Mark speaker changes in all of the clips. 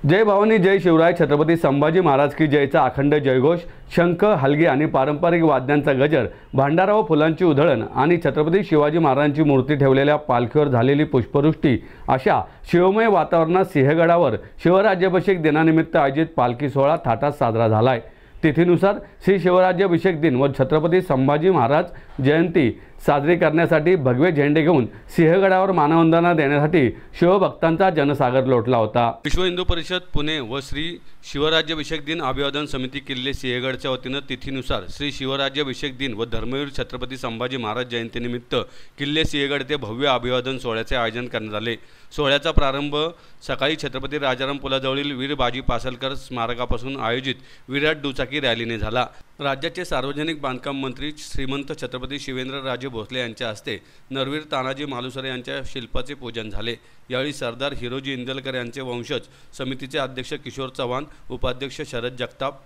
Speaker 1: जय भवानी जय शिवराय छत्रपती संभाजी महाराज की जयचा अखंड जयघोष, शंख, हलगी आणि पारंपरिक वाद्यांचा गजर, भांडारा व फुलांची उधळण आणि छत्रपती शिवाजी महाराजांची मूर्ती ठेवलेल्या पालखीवर झालेली पुष्पवृष्टी अशा शिवमय वातावरणात सिंहगडावर शिवराज्याभिषेक दिनानिमित्त आयोजित पालखी सोहळा थाटात साजरा झालाय। तिथीनुसार श्री शिवराज्याभिषेक दिन व छत्रपती संभाजी महाराज जयंती साजरी करण्यासाठी भगवे झेंडे घेऊन सिंहगडावर मानवंदना देण्यासाठी शिवभक्तांचा जनसागर लोटला होता। विश्व हिंदू परिषद पुणे व श्री शिवराज्याभिषेक दिन अभिवादन समिती किल्ले सिंहगडच्या वतीने तिथीनुसार श्री शिवराज्याभिषेक दिन व धर्मवीर छत्रपती संभाजी महाराज जयंतीनिमित्त किल्ले सिंहगड येथे भव्य अभिवादन सोहळ्याचे आयोजन करण्यात आले। सोहळ्याचा प्रारंभ सकाळी छत्रपती राजाराम पुलाजवळील वीर बाजी पासलकर स्मारकापासून आयोजित विराट दुचाकी रॅलीने झाला। राज्याचे सार्वजनिक बांधकाम मंत्री श्रीमंत छत्रपती शिवेंद्रराजे भोसले यांच्या हस्ते नरवीर तानाजी मालुसरे यांच्या शिल्पाचे पूजन झाले। यावेळी सरदार हिरोजी इंदलकर यांचे वंशज समितीचे अध्यक्ष किशोर चव्हाण, उपाध्यक्ष शरद जगताप,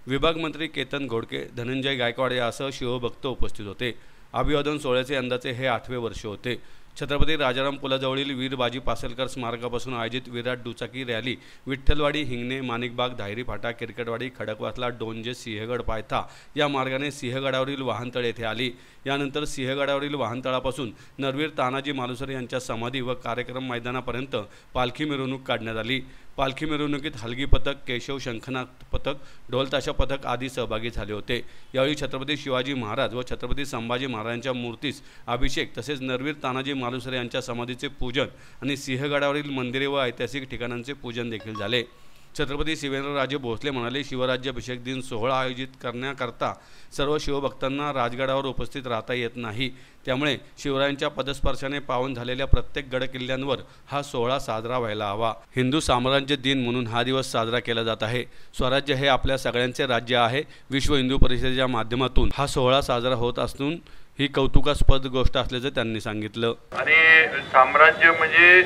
Speaker 1: विभाग मंत्री केतन घोडके, धनंजय गायकवाड यासह शिवभक्त उपस्थित होते। अभिवादन सोहळ्याचे यंदाचे हे 8वे वर्ष होते। छत्रपती राजाराम पुलाजवळील वीर बाजी पासलकर स्मारकापासून आयोजित विराट दुचाकी रॅली विठ्ठलवाडी, हिंगणे, माणिकबाग, धायरी फाटा, किरकटवाडी, खडकवासला, डोंजे, सिंहगड पायथा या मार्गाने सिंहगडावरील वाहनतळ येथे आली। यानंतर सिंहगडावरील वाहनतळापासून नरवीर तानाजी मालुसरे यांच्या समाधी व कार्यक्रम मैदानापर्यंत पालखी मिरवणूक काढण्यात आली। पालखी मिरवणुकीत हलगी पथक, केशव शंखनाद पथक, ढोलताशा पथक आदी सहभागी झाले होते। यावेळी छत्रपती शिवाजी महाराज व छत्रपती संभाजी महाराजांच्या मूर्तीस अभिषेक तसेच नरवीर तानाजी मालुसरे यांच्या समाधीचे पूजन आणि सिंहगडावरील मंदिरे व ऐतिहासिक ठिकाणांचे पूजन देखील झाले। छत्रपती शिवेंद्रराजे भोसले म्हणाले, शिवराज्याभिषेक दिन सोहळा आयोजित करण्याकरता सर्व शिवभक्तांना राजगडावर उपस्थित राहता येत नाही, त्यामुळे शिवरायांच्या पदस्पर्शाने पावन झालेल्या प्रत्येक गडकिल्ल्यांवर हा सोहळा साजरा व्हायला हवा। हिंदू साम्राज्य दिन म्हणून हा दिवस साजरा केला जात आहे। स्वराज्य हे आपल्या सगळ्यांचे राज्य आहे। विश्व हिंदू परिषदेच्या माध्यमातून हा सोहळा साजरा होत असून ही कौतुकास्पद गोष्ट असल्याचे त्यांनी सांगितलं।
Speaker 2: आणि साम्राज्य म्हणजे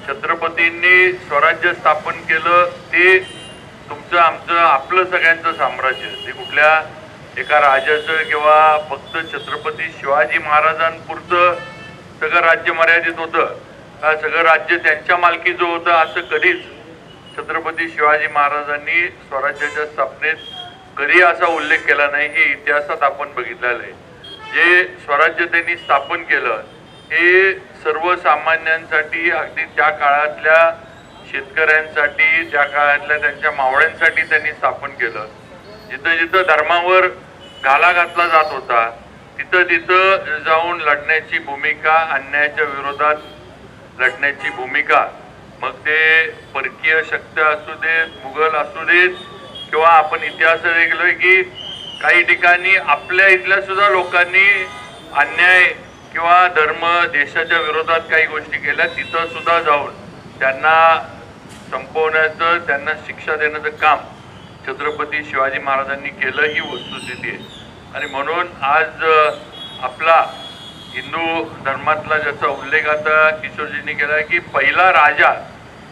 Speaker 2: छत्रपतींनी स्वराज्य स्थापन केलं, ते तुमचं आमचं आपलं सगळ्यांचं साम्राज्य। ते कुठल्या एका राजाचं किंवा फक्त छत्रपती शिवाजी महाराजांपुरतं सगळं राज्य मर्यादित होतं का सगळं राज्य त्यांच्या मालकीचं होतं असं कधीच छत्रपती शिवाजी महाराजांनी स्वराज्याच्या स्थापनेत कधी असा उल्लेख केला नाही। हे इतिहासात आपण बघितलेलं आहे। जे स्वराज्य त्यांनी स्थापन केलं हे सर्वसामान्यांसाठी, अगदी त्या काळातल्या शेतकऱ्यांसाठी, त्या काळातल्या त्यांच्या मावळ्यांसाठी त्यांनी स्थापन केलं। जिथं जिथं धर्मावर घाला घातला जात होता तिथं तिथं जाऊन लढण्याची भूमिका, अन्यायाच्या विरोधात लढण्याची भूमिका, मग ते परकीय शक्ती असू देत, मुघल असू देत, किंवा आपण इतिहास ऐकलोय की काही ठिकाणी आपल्या इथल्या सुद्धा लोकांनी अन्याय किंवा धर्म देशाच्या विरोधात काही गोष्टी केल्या, तिथं सुद्धा जाऊन त्यांना संपवण्याचं, त्यांना शिक्षा देण्याचं काम छत्रपती शिवाजी महाराजांनी केलं, ही वस्तुस्थिती आहे। आणि म्हणून आज आपला हिंदू धर्मातला ज्याचा उल्लेख आता किशोरजींनी केला की पहिला राजा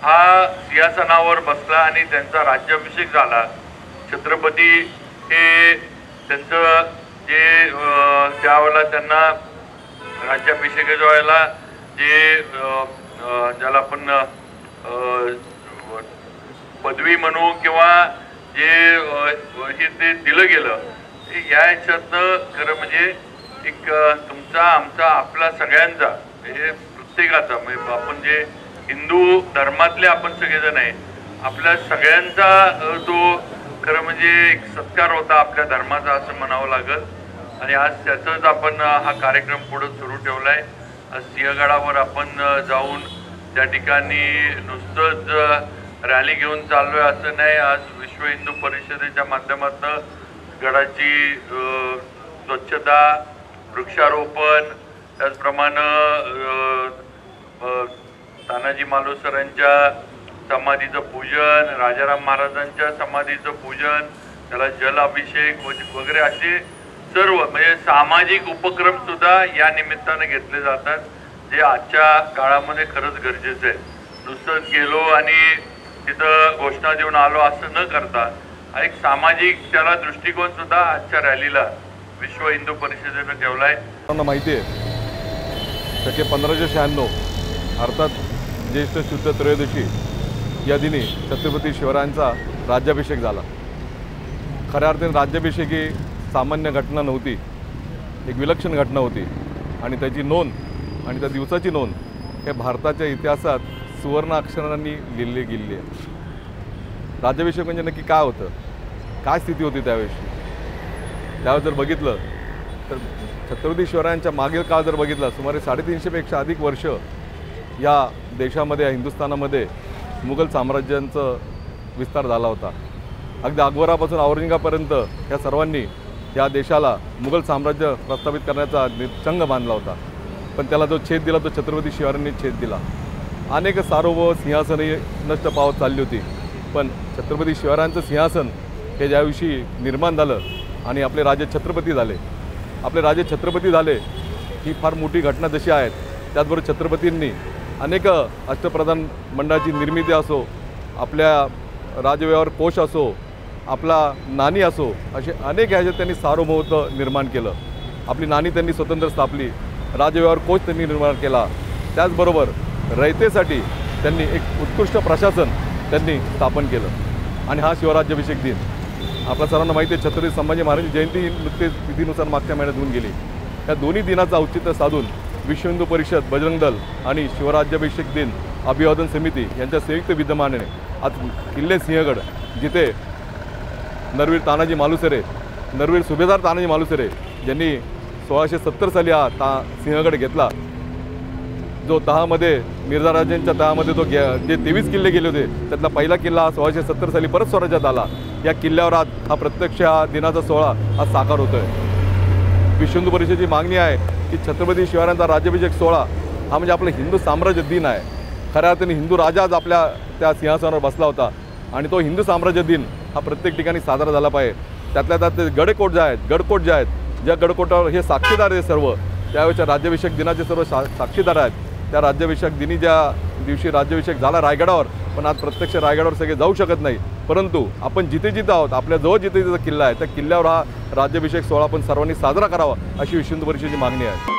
Speaker 2: हा सिंहासनावर बसला आणि त्यांचा राज्याभिषेक झाला। छत्रपती हे त्यांचं जे त्यावेळेला त्यांना राज्याभिषेकाच्या वेळेला जे ज्याला आपण पदवी म्हणू किंवा जे ते दिलं गेलं, या ह्याच्यातनं खरं म्हणजे एक तुमचा, आमचा, आपला सगळ्यांचा, हे प्रत्येकाचा, म्हणजे आपण जे हिंदू धर्मातले आपण सगळेजण आहे, आपल्या सगळ्यांचा तो खरं म्हणजे एक सत्कार होता आपल्या धर्माचा असं म्हणावं लागेल। आणि आज त्याचाच आपण हा कार्यक्रम पुढे सुरू ठेवलाय। आज सिंहगडावर आपण जाऊन त्या ठिकाणी नुसतंच रॅली घेऊन चाललोय असं नाही। आज विश्व हिंदू परिषदेच्या माध्यमातून गडाची स्वच्छता, वृक्षारोपण, त्याचप्रमाणे तानाजी मालुसरेंच्या समाधीचं पूजन, राजाराम महाराजांच्या समाधीचं पूजन, त्याला जल अभिषेक वगैरे असे सर्व म्हणजे सामाजिक उपक्रम सुद्धा या निमित्ताने घेतले जातात, जे आजच्या काळामध्ये खरंच गरजेचं आहे। नुसतंच गेलो आणि तिथं घोषणा देऊन आलो असं न करता एक सामाजिक त्याला दृष्टिकोन सुद्धा आजच्या रॅलीला विश्व हिंदू परिषदेने ठेवलाय।
Speaker 3: माहिती आहे शके 1596 अर्थात ज्येष्ठ शुद्ध त्रयोदशी या दिनी छत्रपती शिवरायांचा राज्याभिषेक झाला। खऱ्या अर्थाने राज्याभिषेक ही सामान्य घटना नव्हती, एक विलक्षण घटना होती आणि त्याची नोंद आणि त्या दिवसाची नोंद हे भारताच्या इतिहासात सुवर्ण अक्षरांनी लिहिली गेली आहे। राज्याभिषेक म्हणजे नक्की काय होतं, काय स्थिती होती त्यावेळेस जर बघितलं तर छत्रपती शिवरायांच्या मागील काळ जर बघितला, सुमारे 350 पेक्षा अधिक वर्ष या देशामध्ये, हिंदुस्थानामध्ये मुघल साम्राज्यांचा विस्तार झाला होता। अगदी अकबरापासून औरंगजेबापर्यंत या सर्वांनी या देशाला मुघल साम्राज्य प्रस्थापित करण्याचा चंग बांधला होता, पण त्याला जो छेद दिला तो छत्रपती शिवरायांनी छेद दिला। अनेक सार्वभौम सिंहासनही नष्ट पावत चालली होती, पण छत्रपती शिवरायांचं सिंहासन हे ज्या दिवशी निर्माण झालं आणि आपले राजे छत्रपती झाले ही फार मोठी घटना जशी आहे। त्याचबरोबर छत्रपतींनी अनेक अष्टप्रधान मंडळाची निर्मिती असो, आपल्या राजव्यवहार कोश असो, आपला नाणी असो, असे अनेक ह्याच्यात त्यांनी सार्वभौमत्व निर्माण केलं। आपली नाणी त्यांनी स्वतंत्र स्थापली, राजव्यवहार कोश त्यांनी निर्माण केला। त्याचबरोबर रयतेसाठी त्यांनी एक उत्कृष्ट प्रशासन त्यांनी स्थापन केलं आणि हा शिवराज्याभिषेक दिन आपल्या सर्वांना माहिती आहे। छत्रपती संभाजी महाराजांची जयंती नुकतेच विधीनुसार मागच्या महिन्यात होऊन गेली। या दोन्ही दिनाचं औचित्य साधून विश्व हिंदू परिषद, बजरंग दल आणि शिवराज्याभिषेक दिन अभिवादन समिती यांच्या संयुक्त विद्यमाने आज किल्ले सिंहगड, जिथे नरवीर सुभेदार तानाजी मालुसरे ज्यांनी 1670 साली हा सिंहगड घेतला, जो तहामध्ये मिर्झा राजांच्या तहामध्ये जो जे 23 किल्ले गेले होते त्यातला पहिला किल्ला 1670 साली परत स्वराज्यात आला। या किल्ल्यावर आज हा प्रत्यक्ष हा दिनाचा सोहळा आज साकार होतोय। विश्व हिंदू परिषदेची मागणी आहे की छत्रपती शिवरायांचा राज्याभिषेक सोहळा हा म्हणजे आपला हिंदू साम्राज्य दिन आहे। खऱ्या अर्थाने हिंदू राजा आज आपल्या त्या सिंहासनावर बसला होता आणि तो हिंदू साम्राज्य दिन हा प्रत्येक ठिकाणी साजरा झाला पाहिजे। त्यातल्या त्यात गडकोट जे आहेत, ज्या गडकोटावर हे साक्षीदार आहे सर्व, त्यावेळेच्या राज्याभिषेक दिनाचे सर्व साक्षीदार आहेत। त्या राज्याभिषेक दिनी ज्या दिवशी राज्याभिषेक झाला रायगडावर, पण आज प्रत्यक्ष रायगडावर सगळे जाऊ शकत नाही, परंतु आपण जिथे आहोत, आपल्या जवळ जिथे किल्ला आहे त्या किल्ल्यावर हा राज्याभिषेक सोहळा आपण सर्वांनी साजरा करावा अशी विश्व हिंदू परिषदेची मागणी आहे।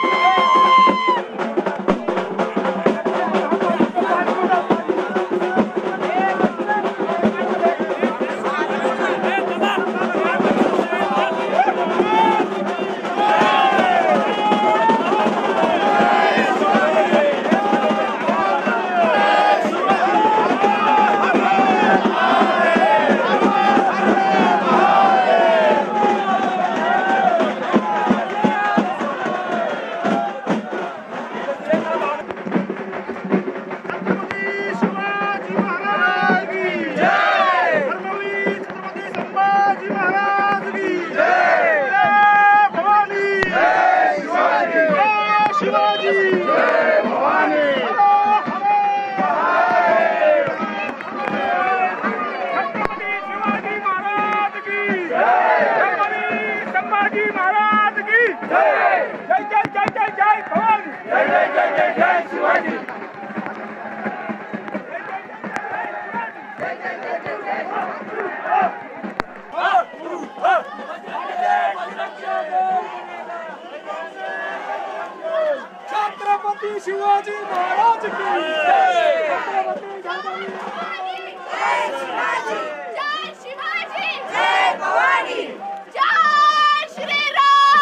Speaker 4: छत्रपती शिवाजी महाराज की